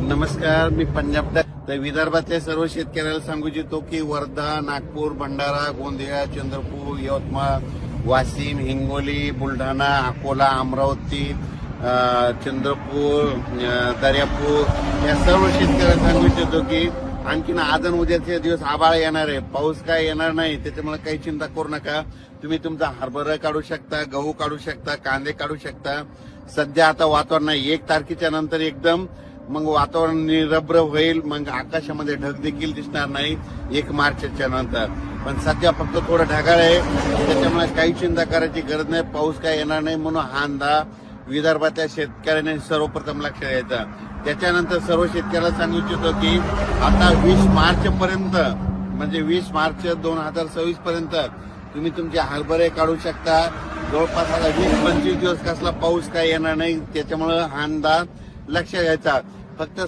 नमस्कार, मी पंजाब तर विदर्भातल्या सर्व शेतकऱ्याला सांगू इच्छितो की वर्धा, नागपूर, भंडारा, गोंदिया, चंद्रपूर, यवतमाळ, वाशिम, हिंगोली, बुलढाणा, अकोला, अमरावती, चंद्रपूर, दर्यापूर या सर्व शेतकऱ्याला सांगू इच्छितो की आणखीन आज आणि उद्याचे दिवस आभाळ येणार आहे. पाऊस काय येणार नाही, त्याच्यामुळे काही चिंता करू नका. तुम्ही तुमचा हरभरा काढू शकता, गहू काढू शकता, कांदे काढू शकता. सध्या आता वातावरण नाही, 1 तारखेच्या नंतर एकदम मग वातावरण निरभ्र होईल, मग आकाशामध्ये ढग देखील दिसणार नाही 1 मार्चच्या नंतर. पण सध्या फक्त थोडं ढगाळ आहे, त्याच्यामुळे काही चिंता करायची गरज नाही. पाऊस काय येणार नाही म्हणून हा अंदाज विदर्भातल्या शेतकऱ्यांनी सर्वप्रथम लक्ष द्यायचा. त्याच्यानंतर सर्व शेतकऱ्याला सांगू इच्छितो की आता 20 मार्च पर्यंत म्हणजे 20 मार्च 2026 पर्यंत तुम्ही तुमचे हरभरे काढू शकता. जवळपास आता 20-25 दिवस कसला पाऊस काय येणार नाही, त्याच्यामुळे हा अंदाज लक्ष घ्यायचा. फक्त